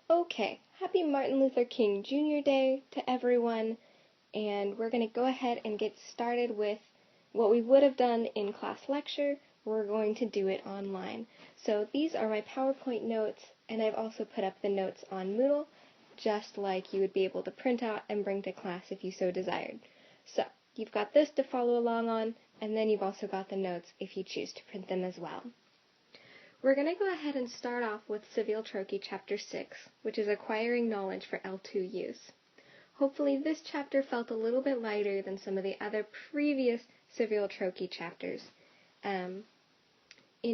Okay, happy Martin Luther King Jr. Day to everyone, and we're going to go ahead and get started with what we would have done in class lecture. We're going to do it online. So these are my PowerPoint notes, and I've also put up the notes on Moodle, just like you would be able to print out and bring to class if you so desired. So you've got this to follow along on, and then you've also got the notes if you choose to print them as well. We're going to go ahead and start off with Saville Troike Chapter 6, which is Acquiring Knowledge for L2 Use. Hopefully this chapter felt a little bit lighter than some of the other previous Saville Troike chapters. In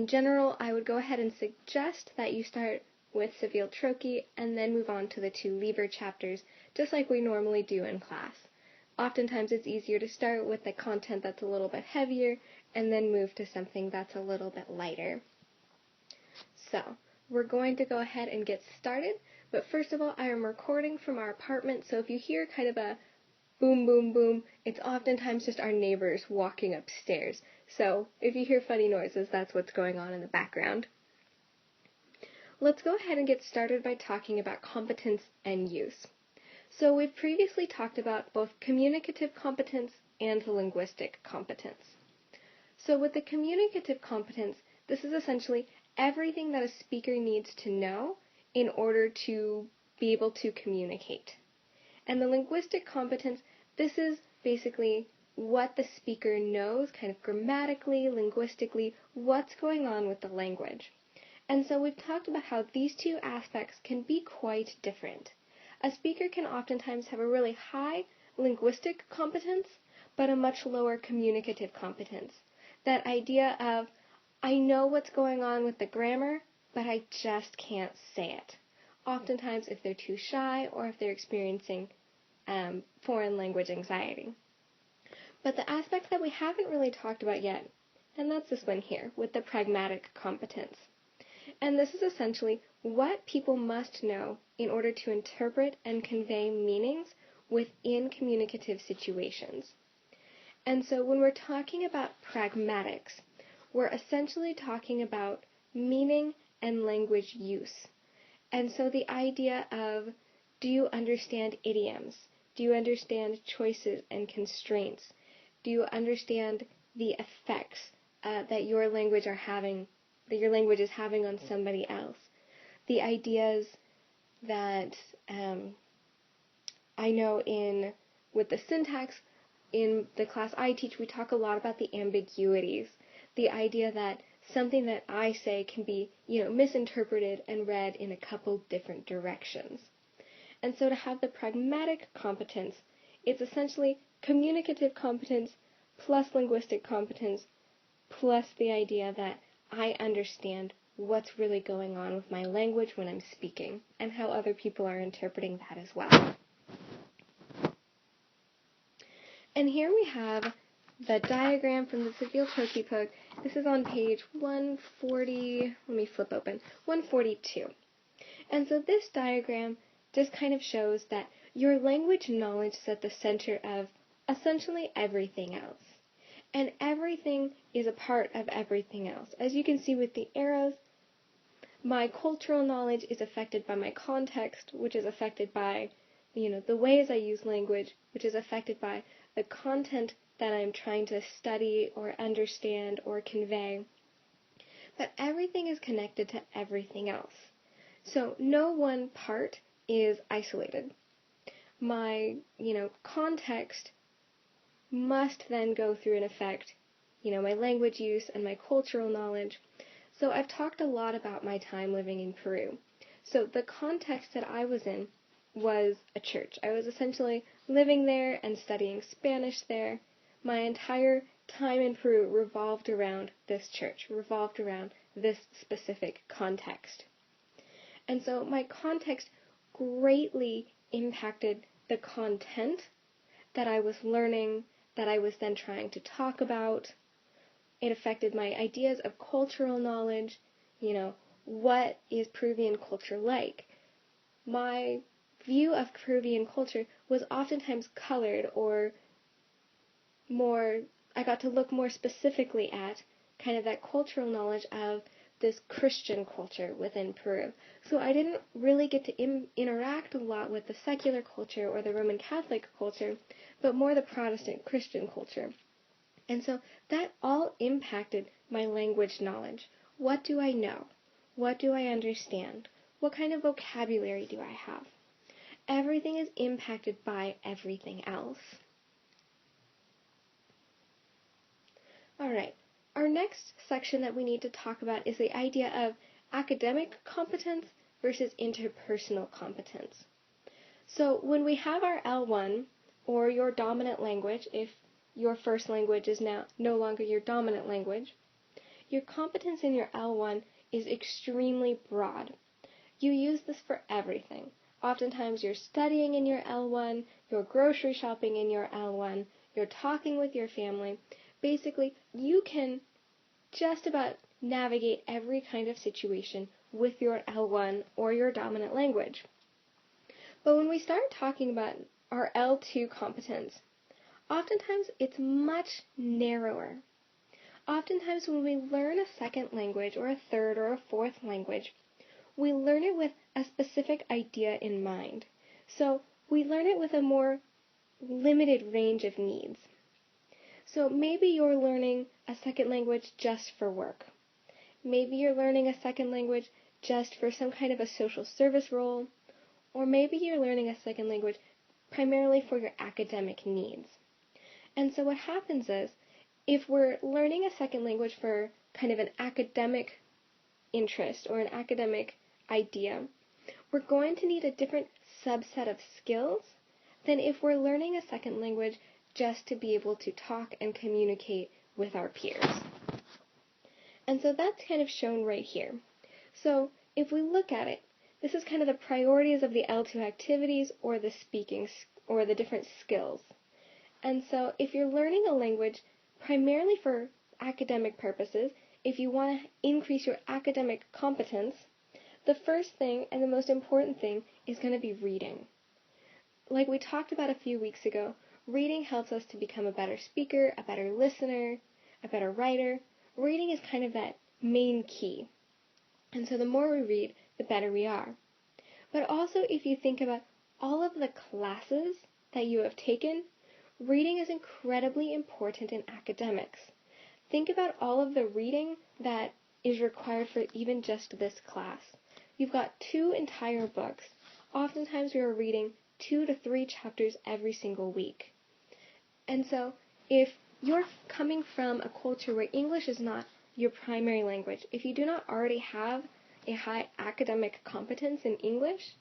general, I would go ahead and suggest that you start with Saville Troike and then move on to the two Liber chapters, just like we normally do in class. Oftentimes it's easier to start with the content that's a little bit heavier and then move to something that's a little bit lighter. So, we're going to go ahead and get started, but first of all, I am recording from our apartment, so if you hear kind of a boom, boom, boom, it's oftentimes just our neighbors walking upstairs. So, if you hear funny noises, that's what's going on in the background. Let's go ahead and get started by talking about competence and use. So, we've previously talked about both communicative competence and linguistic competence. So, with the communicative competence, this is essentially everything that a speaker needs to know in order to be able to communicate. And the linguistic competence, this is basically what the speaker knows, kind of grammatically, linguistically, what's going on with the language. And so we've talked about how these two aspects can be quite different. A speaker can oftentimes have a really high linguistic competence, but a much lower communicative competence. That idea of, I know what's going on with the grammar, but I just can't say it. Oftentimes if they're too shy or if they're experiencing foreign language anxiety. But the aspects that we haven't really talked about yet, and that's this one here, with the pragmatic competence. And this is essentially what people must know in order to interpret and convey meanings within communicative situations. And so when we're talking about pragmatics, we're essentially talking about meaning and language use. And so the idea of, do you understand idioms? Do you understand choices and constraints? Do you understand the effects that your language is having on somebody else? The ideas that I know with the syntax, in the class I teach, we talk a lot about the ambiguities. The idea that something that I say can be, misinterpreted and read in a couple different directions. And so to have the pragmatic competence, it's essentially communicative competence plus linguistic competence plus the idea that I understand what's really going on with my language when I'm speaking and how other people are interpreting that as well. And here we have the diagram from the Saville Troike book. This is on page 140, 142. And so this diagram just kind of shows that your language knowledge is at the center of essentially everything else. And everything is a part of everything else. As you can see with the arrows, my cultural knowledge is affected by my context, which is affected by, the ways I use language, which is affected by the content that I'm trying to study or understand or convey. But everything is connected to everything else. So no one part is isolated. My, context must then go through and affect, my language use and my cultural knowledge. So I've talked a lot about my time living in Peru. So the context that I was in was a church. I was essentially living there and studying Spanish there. My entire time in Peru revolved around this church, revolved around this specific context. And so my context greatly impacted the content that I was learning, that I was then trying to talk about. It affected my ideas of cultural knowledge, what is Peruvian culture like? My view of Peruvian culture was oftentimes colored or I got to look more specifically at kind of that cultural knowledge of this Christian culture within Peru. So I didn't really get to interact a lot with the secular culture or the Roman Catholic culture, but more the Protestant Christian culture. And so that all impacted my language knowledge. What do I know? What do I understand? What kind of vocabulary do I have? Everything is impacted by everything else. Alright, our next section that we need to talk about is the idea of academic competence versus interpersonal competence. So when we have our L1, or your dominant language, if your first language is now no longer your dominant language, your competence in your L1 is extremely broad. You use this for everything. Oftentimes you're studying in your L1, you're grocery shopping in your L1, you're talking with your family. Basically, you can just about navigate every kind of situation with your L1 or your dominant language. But when we start talking about our L2 competence, oftentimes it's much narrower. Oftentimes when we learn a second language or a third or a fourth language, we learn it with a specific idea in mind. So we learn it with a more limited range of needs. So maybe you're learning a second language just for work. Maybe you're learning a second language just for some kind of a social service role. Or maybe you're learning a second language primarily for your academic needs. And so what happens is, if we're learning a second language for kind of an academic interest or an academic idea, we're going to need a different subset of skills than if we're learning a second language just to be able to talk and communicate with our peers. And so that's kind of shown right here. So if we look at it, this is kind of the priorities of the L2 activities or the speaking or the different skills. And so if you're learning a language primarily for academic purposes, if you want to increase your academic competence, the first thing and the most important thing is going to be reading. Like we talked about a few weeks ago, reading helps us to become a better speaker, a better listener, a better writer. Reading is kind of that main key. And so the more we read, the better we are. But also if you think about all of the classes that you have taken, reading is incredibly important in academics. Think about all of the reading that is required for even just this class. You've got 2 entire books. Oftentimes we are reading 2 to 3 chapters every single week. And so if you're coming from a culture where English is not your primary language, if you do not already have a high academic competence in English,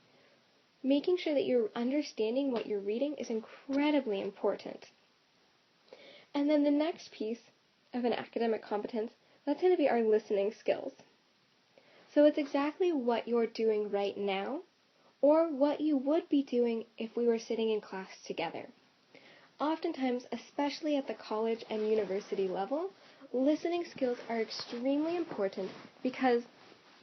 making sure that you're understanding what you're reading is incredibly important. And then the next piece of an academic competence, that's going to be our listening skills. So it's exactly what you're doing right now, or what you would be doing if we were sitting in class together. Oftentimes, especially at the college and university level, listening skills are extremely important because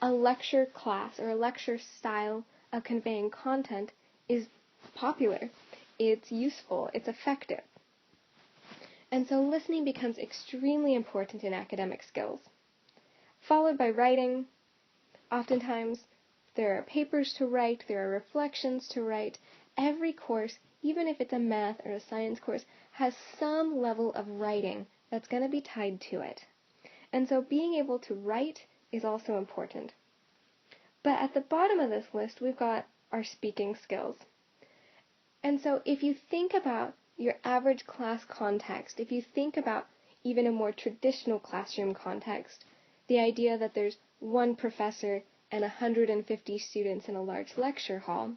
a lecture class or a lecture style of conveying content is popular, it's useful, it's effective. And so listening becomes extremely important in academic skills. Followed by writing. Oftentimes, there are papers to write, there are reflections to write. Every course, even if it's a math or a science course, has some level of writing that's going to be tied to it. And so being able to write is also important. But at the bottom of this list, we've got our speaking skills. And so if you think about your average class context, if you think about even a more traditional classroom context, the idea that there's one professor and 150 students in a large lecture hall,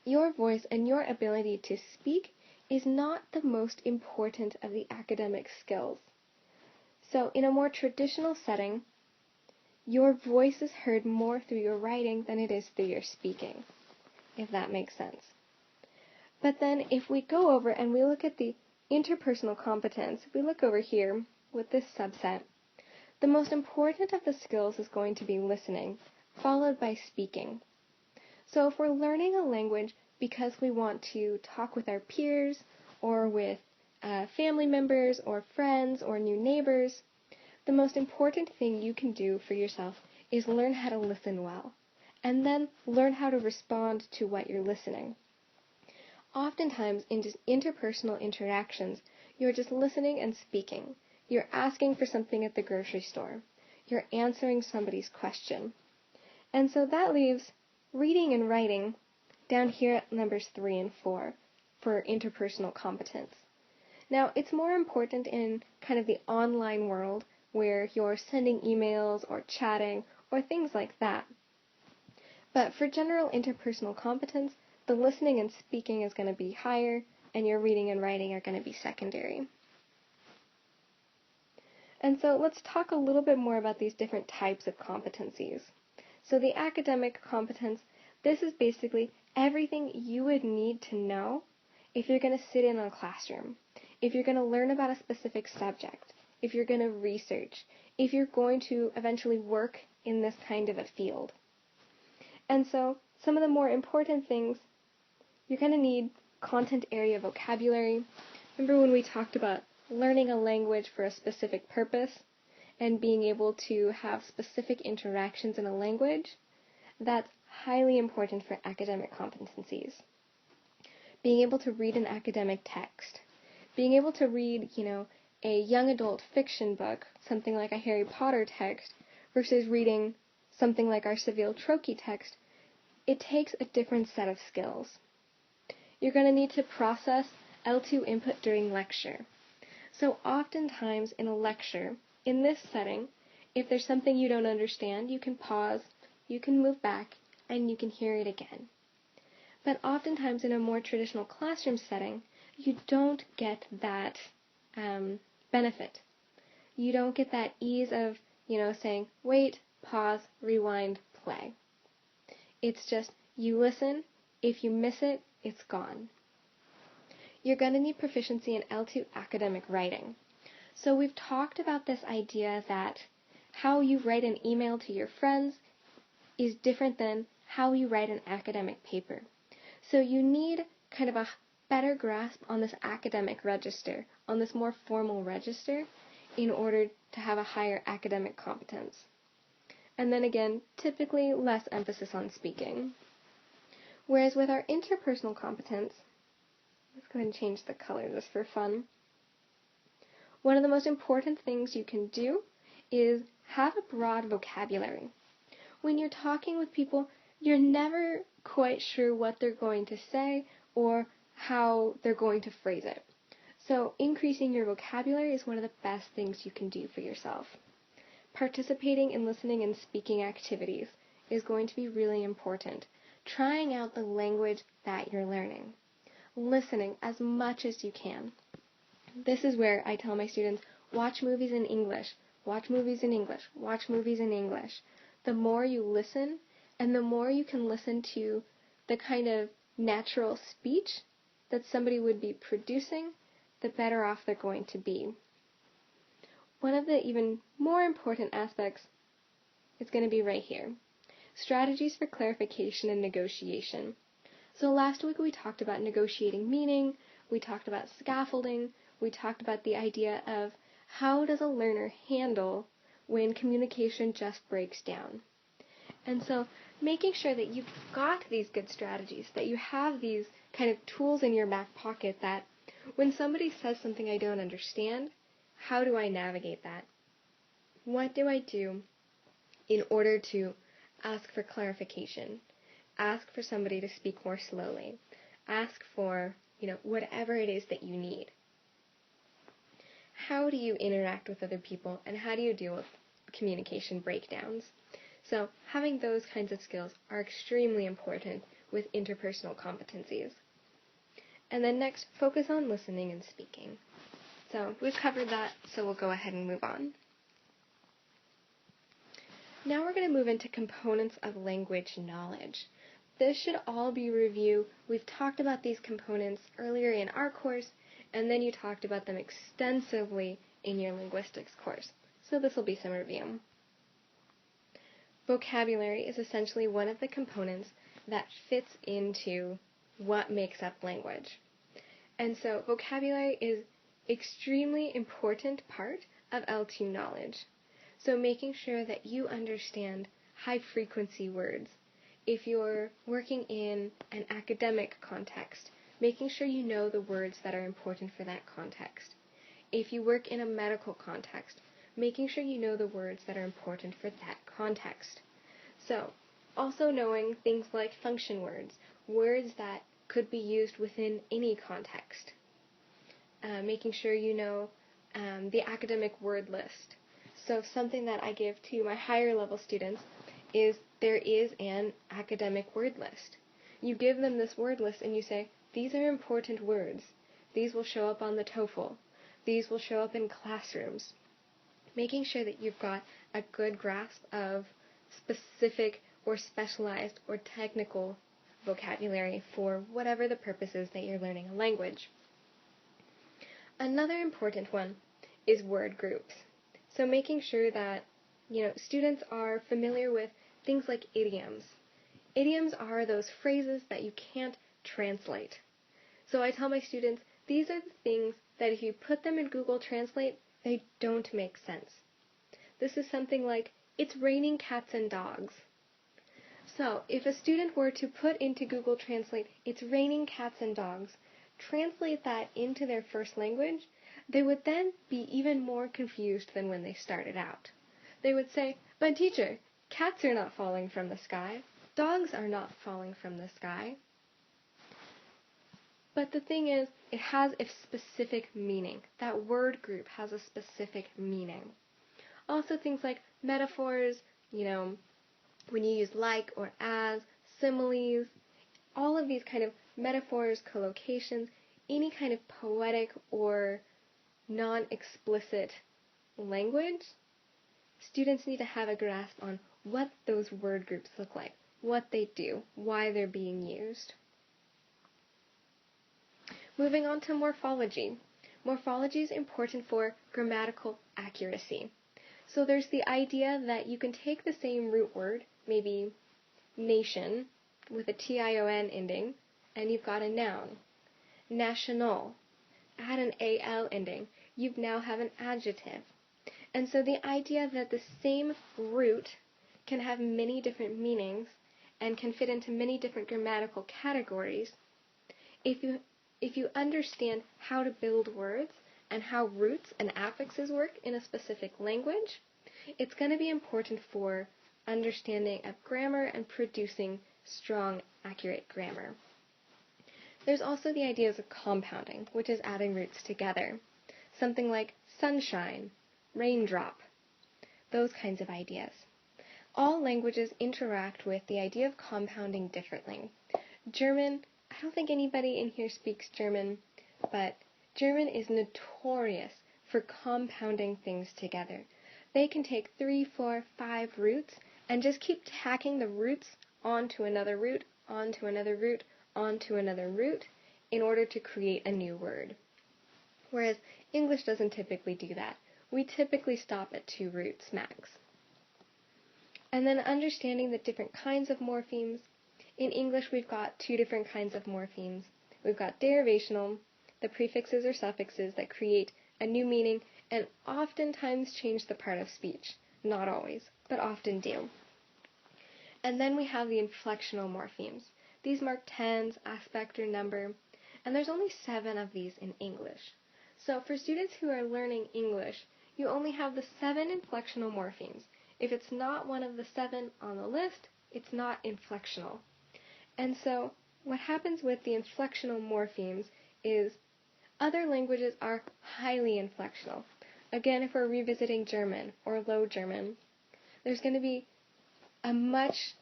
your voice and your ability to speak is not the most important of the academic skills. So in a more traditional setting, your voice is heard more through your writing than it is through your speaking, if that makes sense. But then if we go over and we look at the interpersonal competence, if we look over here with this subset, the most important of the skills is going to be listening, followed by speaking. So if we're learning a language because we want to talk with our peers or with family members or friends or new neighbors, the most important thing you can do for yourself is learn how to listen well, and then learn how to respond to what you're listening. Oftentimes, in just interpersonal interactions, you're just listening and speaking. You're asking for something at the grocery store. You're answering somebody's question. And so that leaves reading and writing down here at numbers 3 and 4 for interpersonal competence. Now, it's more important in kind of the online world where you're sending emails or chatting or things like that. But for general interpersonal competence, the listening and speaking is going to be higher, and your reading and writing are going to be secondary. And so let's talk a little bit more about these different types of competencies. So the academic competence, this is basically everything you would need to know if you're going to sit in a classroom, if you're going to learn about a specific subject, if you're going to research, if you're going to eventually work in this kind of a field. And so some of the more important things, you're going to need content area vocabulary. Remember when we talked about learning a language for a specific purpose and being able to have specific interactions in a language? That's highly important for academic competencies. Being able to read an academic text, being able to read, a young adult fiction book, something like a Harry Potter text, versus reading something like our Saville Troike text, it takes a different set of skills. You're going to need to process L2 input during lecture. So oftentimes in a lecture, in this setting, if there's something you don't understand, you can pause, you can move back, and you can hear it again. But oftentimes in a more traditional classroom setting, you don't get that benefit. You don't get that ease of, saying, wait, pause, rewind, play. It's just, you listen, if you miss it, it's gone. You're going to need proficiency in L2 academic writing. So we've talked about this idea that how you write an email to your friends is different than how you write an academic paper. So you need kind of a better grasp on this academic register, on this more formal register, in order to have a higher academic competence. And then again, typically less emphasis on speaking. Whereas with our interpersonal competence, let's go ahead and change the color just for fun. One of the most important things you can do is have a broad vocabulary. When you're talking with people, you're never quite sure what they're going to say or how they're going to phrase it. So increasing your vocabulary is one of the best things you can do for yourself. Participating in listening and speaking activities is going to be really important. Trying out the language that you're learning. Listening as much as you can. This is where I tell my students, watch movies in English, watch movies in English, watch movies in English. The more you listen, and the more you can listen to the kind of natural speech that somebody would be producing, the better off they're going to be. One of the even more important aspects is going to be right here. Strategies for clarification and negotiation. So last week we talked about negotiating meaning, we talked about scaffolding, we talked about the idea of how does a learner handle when communication just breaks down. And so making sure that you've got these good strategies, that you have these kind of tools in your back pocket that when somebody says something I don't understand, how do I navigate that? What do I do in order to ask for clarification? Ask for somebody to speak more slowly. Ask for, whatever it is that you need. How do you interact with other people, and how do you deal with communication breakdowns? So having those kinds of skills are extremely important with interpersonal competencies. And then next, focus on listening and speaking. So we've covered that, so we'll go ahead and move on. Now we're going to move into components of language knowledge. This should all be review. We've talked about these components earlier in our course, and then you talked about them extensively in your linguistics course. So this will be some review. Vocabulary is essentially one of the components that fits into what makes up language. And so vocabulary is extremely important part of L2 knowledge. So making sure that you understand high-frequency words. If you're working in an academic context, making sure you know the words that are important for that context. If you work in a medical context, making sure you know the words that are important for that context. So, also knowing things like function words, words that could be used within any context. Making sure you know the academic word list. So something that I give to my higher level students is there is an academic word list. You give them this word list and you say, these are important words. These will show up on the TOEFL. These will show up in classrooms. Making sure that you've got a good grasp of specific or specialized or technical vocabulary for whatever the purpose is that you're learning a language. Another important one is word groups. So making sure that, students are familiar with things like idioms. Idioms are those phrases that you can't translate. So I tell my students, these are the things that if you put them in Google Translate, they don't make sense. This is something like, it's raining cats and dogs. So if a student were to put into Google Translate, it's raining cats and dogs, translate that into their first language, they would then be even more confused than when they started out. They would say, but teacher, cats are not falling from the sky. Dogs are not falling from the sky. But the thing is, it has a specific meaning. That word group has a specific meaning. Also things like metaphors, when you use like or as, similes, all of these kind of metaphors, collocations, any kind of poetic or non-explicit language, students need to have a grasp on what those word groups look like, what they do, why they're being used. Moving on to morphology. Morphology is important for grammatical accuracy. So there's the idea that you can take the same root word, maybe nation, with a T-I-O-N ending, and you've got a noun. National. Add an A-L ending. You now have an adjective. And so the idea that the same root can have many different meanings and can fit into many different grammatical categories, if you understand how to build words and how roots and affixes work in a specific language, it's going to be important for understanding of grammar and producing strong, accurate grammar. There's also the ideas of compounding, which is adding roots together. Something like sunshine, raindrop, those kinds of ideas. All languages interact with the idea of compounding differently. German, I don't think anybody in here speaks German, but German is notorious for compounding things together. They can take 3, 4, 5 roots and just keep tacking the roots onto another root, onto another root, onto another root in order to create a new word. Whereas English doesn't typically do that. We typically stop at 2 roots max. And then understanding the different kinds of morphemes. In English we've got 2 different kinds of morphemes. We've got derivational, the prefixes or suffixes that create a new meaning and oftentimes change the part of speech. Not always, but often do. And then we have the inflectional morphemes. These mark tense, aspect, or number, and there's only 7 of these in English. So for students who are learning English, you only have the 7 inflectional morphemes. If it's not one of the 7 on the list, it's not inflectional. And so what happens with the inflectional morphemes is other languages are highly inflectional. Again, if we're revisiting German or Low German, there's going to be a much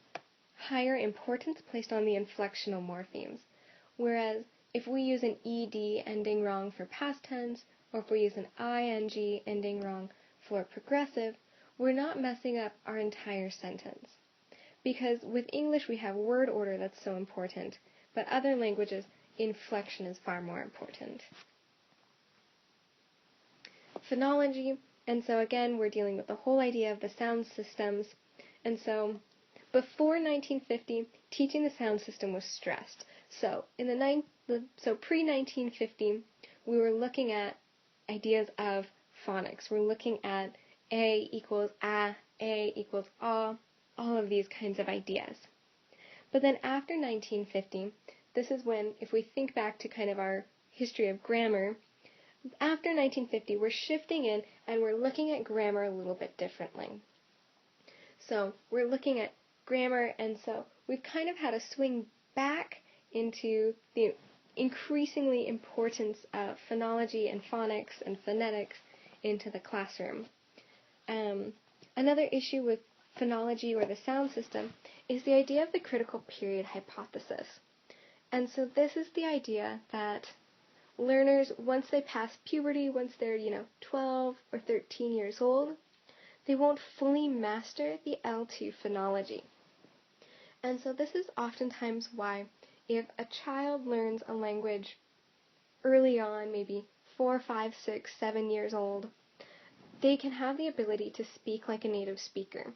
higher importance placed on the inflectional morphemes. Whereas if we use an ed ending wrong for past tense, or if we use an ing ending wrong for progressive, we're not messing up our entire sentence. Because with English we have word order that's so important, but other languages, inflection is far more important. Phonology, and so again we're dealing with the whole idea of the sound systems, and so before 1950, teaching the sound system was stressed. So pre-1950, we were looking at ideas of phonics. We're looking at A equals A equals all of these kinds of ideas. But then after 1950, this is when, if we think back to kind of our history of grammar, after 1950, we're shifting in and we're looking at grammar a little bit differently. So we're looking at grammar, and so we've kind of had a swing back into the increasingly importance of phonology and phonics and phonetics into the classroom. Another issue with phonology or the sound system is the idea of the critical period hypothesis. And so this is the idea that learners, once they pass puberty, once they're, 12 or 13 years old, they won't fully master the L2 phonology. And so this is oftentimes why if a child learns a language early on, maybe 4, 5, 6, 7 years old, they can have the ability to speak like a native speaker.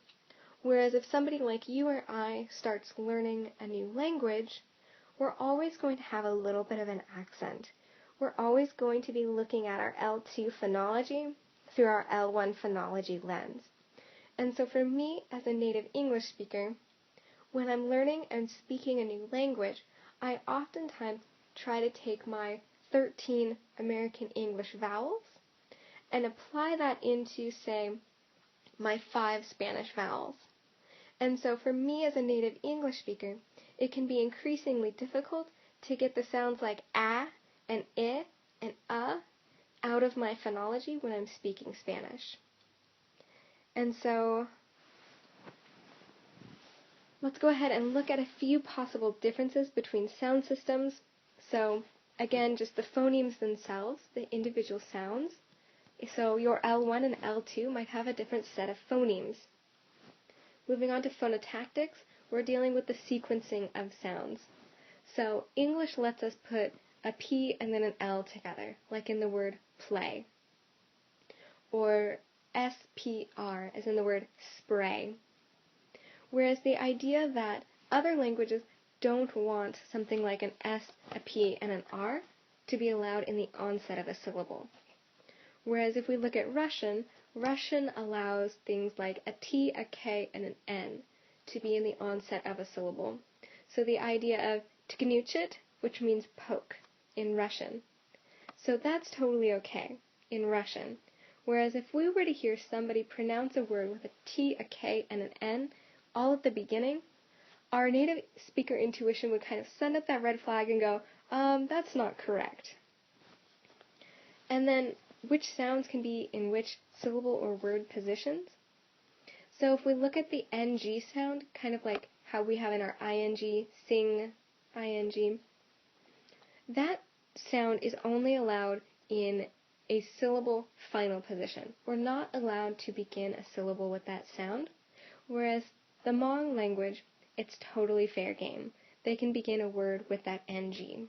Whereas if somebody like you or I starts learning a new language, we're always going to have a little bit of an accent. We're always going to be looking at our L2 phonology through our L1 phonology lens. And so for me, as a native English speaker, when I'm learning and speaking a new language, I oftentimes try to take my 13 American English vowels and apply that into, say, my 5 Spanish vowels. And so for me as a native English speaker, it can be increasingly difficult to get the sounds like a and I and out of my phonology when I'm speaking Spanish. And so let's go ahead and look at a few possible differences between sound systems. So again, just the phonemes themselves, the individual sounds. So your L1 and L2 might have a different set of phonemes. Moving on to phonotactics, we're dealing with the sequencing of sounds. So English lets us put a P and then an L together, like in the word play. Or SPR, as in the word spray. Whereas the idea that other languages don't want something like an S, a P, and an R to be allowed in the onset of a syllable. Whereas if we look at Russian, Russian allows things like a T, a K, and an N to be in the onset of a syllable. So the idea of tknuchit, which means poke in Russian. So that's totally okay in Russian. Whereas if we were to hear somebody pronounce a word with a T, a K, and an N all at the beginning, our native speaker intuition would kind of send up that red flag and go, that's not correct. And then which sounds can be in which syllable or word positions. So if we look at the NG sound, kind of like how we have in our ing, sing, ing, that sound is only allowed in a syllable final position. We're not allowed to begin a syllable with that sound, whereas the Hmong language, it's totally fair game. They can begin a word with that NG.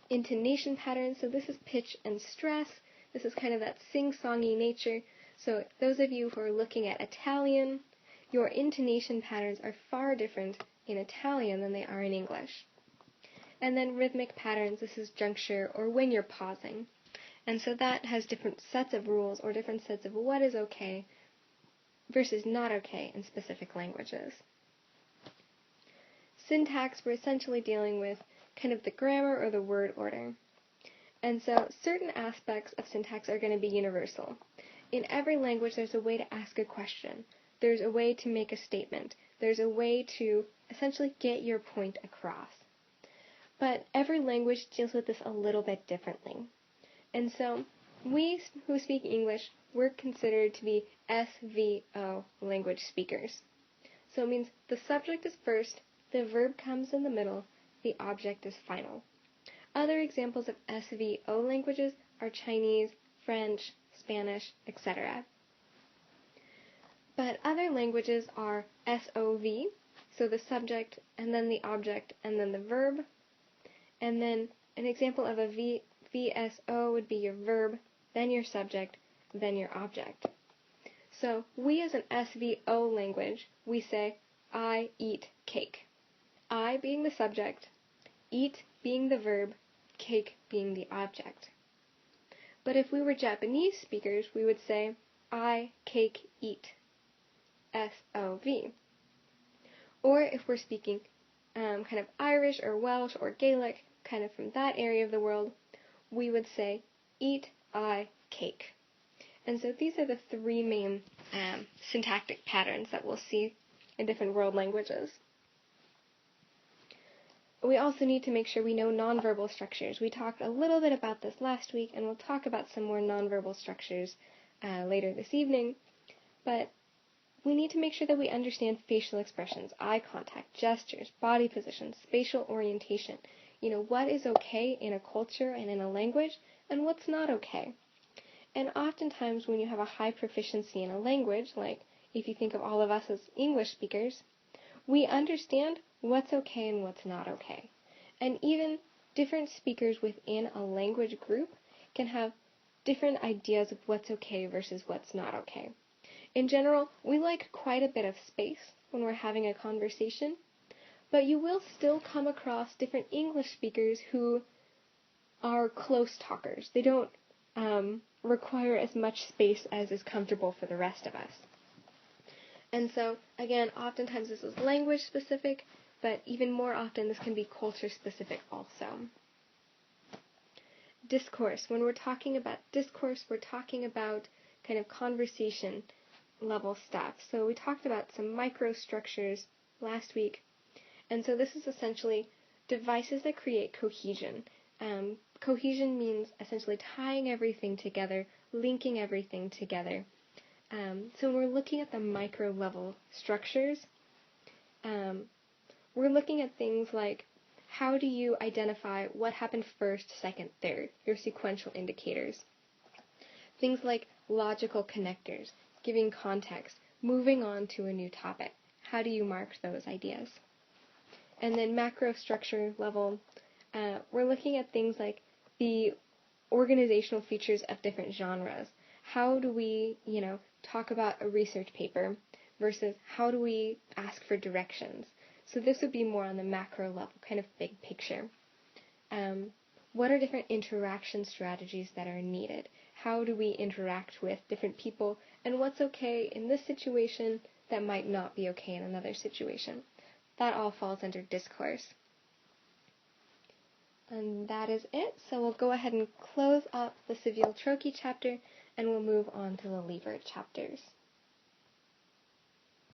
Intonation patterns, so this is pitch and stress. This is kind of that sing-songy nature. So those of you who are looking at Italian, your intonation patterns are far different in Italian than they are in English. And then rhythmic patterns, this is juncture or when you're pausing. And so that has different sets of rules or different sets of what is okay versus not okay in specific languages. Syntax, we're essentially dealing with kind of the grammar or the word order. And so certain aspects of syntax are going to be universal. In every language, there's a way to ask a question. There's a way to make a statement. There's a way to essentially get your point across. But every language deals with this a little bit differently. And so we who speak English, we're considered to be SVO language speakers. So it means the subject is first, the verb comes in the middle, the object is final. Other examples of SVO languages are Chinese, French, Spanish, etc. But other languages are SOV, so the subject, and then the object, and then the verb. And then an example of a VSO would be your verb, then your subject, then your object. So we as an SVO language, we say, I eat cake. I being the subject, eat being the verb, cake being the object. But if we were Japanese speakers, we would say, I cake eat, S-O-V. Or if we're speaking kind of Irish or Welsh or Gaelic, kind of from that area of the world, we would say, eat I cake. And so these are the three main syntactic patterns that we'll see in different world languages. We also need to make sure we know nonverbal structures. We talked a little bit about this last week, and we'll talk about some more nonverbal structures later this evening. But we need to make sure that we understand facial expressions, eye contact, gestures, body positions, spatial orientation. What is okay in a culture and in a language, and what's not okay. And oftentimes when you have a high proficiency in a language, like if you think of all of us as English speakers, we understand what's okay and what's not okay. And even different speakers within a language group can have different ideas of what's okay versus what's not okay. In general, we like quite a bit of space when we're having a conversation, but you will still come across different English speakers who are close talkers. They don't require as much space as is comfortable for the rest of us. And so, again, oftentimes this is language specific, but even more often this can be culture specific also. Discourse. When we're talking about discourse, we're talking about kind of conversation level stuff. So we talked about some microstructures last week. And so this is essentially devices that create cohesion. Cohesion means essentially tying everything together, linking everything together. So when we're looking at the micro level structures, we're looking at things like how do you identify what happened first, second, third, your sequential indicators. Things like logical connectors, giving context, moving on to a new topic. How do you mark those ideas? And then macro structure level, we're looking at things like the organizational features of different genres. How do we, talk about a research paper versus how do we ask for directions? So this would be more on the macro level, kind of big picture. What are different interaction strategies that are needed? How do we interact with different people? And what's okay in this situation that might not be okay in another situation? That all falls under discourse. And that is it. So we'll go ahead and close up the Saville Troike chapter, and we'll move on to the Livre chapters.